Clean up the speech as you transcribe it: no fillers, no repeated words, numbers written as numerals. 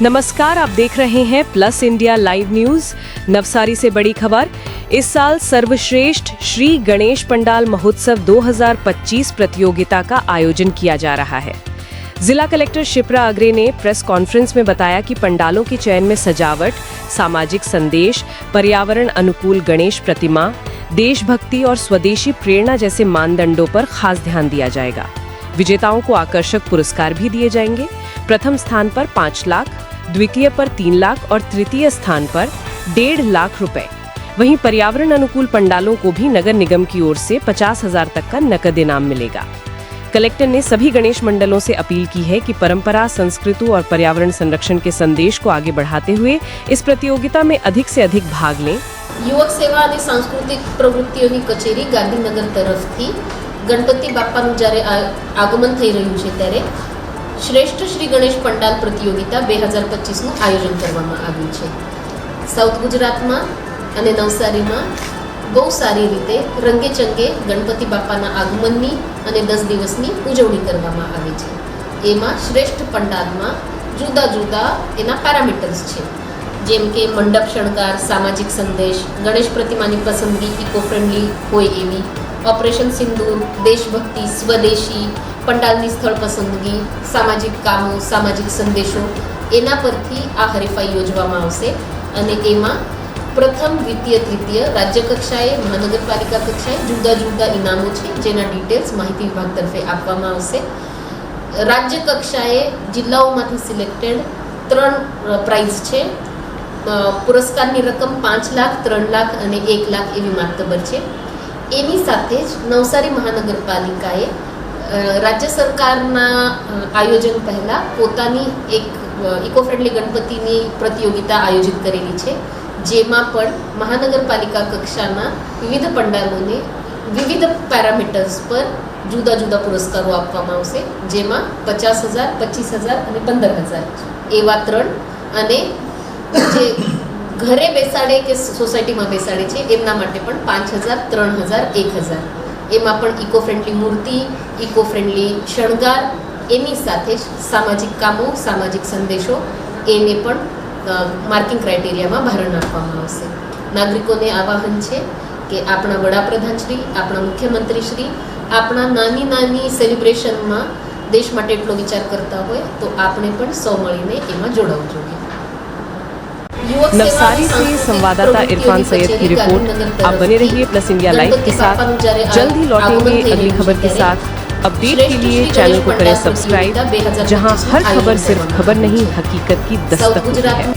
नमस्कार, आप देख रहे हैं plus India live news. Navsari से बड़ी खबर। इस साल सर्वश्रेष्ठ श्री गणेश पंडाल महोत्सव 2025 प्रतियोगिता का आयोजन किया जा रहा है। जिला कलेक्टर शिप्रा अग्रे ने प्रेस कॉन्फ्रेंस में बताया कि पंडालों के चयन में सजावट, सामाजिक संदेश, पर्यावरण अनुकूल गणेश प्रतिमा, देशभक्ति और स्वदेशी प्रेरणा जैसे मानदंडों पर खास ध्यान दिया जाएगा। विजेताओं को आकर्षक पुरस्कार भी दिए जाएंगे। प्रथम स्थान पर 5 लाख, द्वितीय पर 3 लाख और तृतीय स्थान पर 1.5 लाख रुपए। वहीं पर्यावरण अनुकूल पंडालों को भी नगर निगम की ओर से 50,000 तक का नकद इनाम मिलेगा। कलेक्टर ने सभी गणेश मंडलों से अपील की है कि परंपरा, संस्कृति और पर्यावरण संरक्षण के संदेश को आगे बढ़ाते हुए इस प्रतियोगिता में अधिक से अधिक भाग लें। युवक सेवा અને સાંસ્કૃતિક પ્રવૃત્તિઓની કચેરી ગાંધીનગર તરફથી ગણપતિ બાપાનું જ્યારે આગમન થઈ રહ્યું છે ત્યારે શ્રેષ્ઠ શ્રી ગણેશ પંડાલ પ્રતિયોગિતા 2025નું આયોજન કરવામાં આવ્યું છે। સાઉથ ગુજરાતમાં અને નવસારીમાં બહુ સારી રીતે રંગેચંગે ગણપતિ બાપાના આગમનની અને 10 દિવસની ઉજવણી કરવામાં આવી છે। એમાં શ્રેષ્ઠ પંડાલમાં જુદા જુદા એના પેરામીટર્સ છે, જેમ કે મંડપ શણગાર, સામાજિક સંદેશ, ગણેશ પ્રતિમાની પસંદગી ઇકો ફ્રેન્ડલી હોય એવી, ઓપરેશન સિંદૂર, દેશભક્તિ, સ્વદેશી, પંડાલની સ્થળ પસંદગી, સામાજિક કામો, સામાજિક સંદેશો, એના પરથી આ હરીફાઈ યોજવામાં આવશે અને એમાં પ્રથમ, દ્વિતીય, તૃતીય રાજ્ય કક્ષાએ, મહાનગરપાલિકા કક્ષાએ જુદા જુદા ઇનામો છે, જેના ડિટેલ્સ માહિતી વિભાગ તરફે આપવામાં આવશે। રાજ્ય કક્ષાએ જિલ્લાઓમાંથી સિલેક્ટેડ 3 પ્રાઇઝ છે। પુરસ્કારની રકમ 5 લાખ, 3 લાખ અને 1 લાખ એવી માતબર છે। એની સાથે જ નવસારી મહાનગરપાલિકાએ રાજ્ય સરકારના આયોજન પહેલાં પોતાની એક ઇકો ફ્રેન્ડલી ગણપતિની પ્રતિયોગિતા આયોજિત કરેલી છે, જેમાં પણ મહાનગરપાલિકા કક્ષાના વિવિધ પંડાલોને વિવિધ પેરામીટર્સ પર જુદા જુદા પુરસ્કારો આપવામાં આવશે, જેમાં 50,000, 25,000 અને 15,000 એવા 3 અને જે ઘરે બેસાડે કે સોસાયટીમાં બેસાડે છે એમના માટે પણ 5,000, 3,000, 1,000 એમાં પણ ઇકો ફ્રેન્ડલી મૂર્તિ, ઇકો ફ્રેન્ડલી શણગાર, એની સાથે જ સામાજિક કામો, સામાજિક સંદેશો એને પણ માર્કિંગ ક્રાઇટેરિયામાં ભારણ આપવામાં આવશે। નાગરિકોને આવાહન છે કે આપણા વડાપ્રધાનશ્રી, આપણા મુખ્યમંત્રીશ્રી આપણા નાની નાની સેલિબ્રેશનમાં દેશ માટે એટલો વિચાર કરતા હોય તો આપણે પણ સૌ મળીને એમાં જોડાવું જોઈએ। नवसारी से संवाददाता इरफान सैयद की रिपोर्ट। आप बने रहिए प्लस इंडिया लाइव के साथ। जल्द ही लौटेंगे अगली खबर के साथ। अपडेट के लिए चैनल को करें सब्सक्राइब, जहां हर खबर सिर्फ खबर नहीं, हकीकत की दस्तक होती है।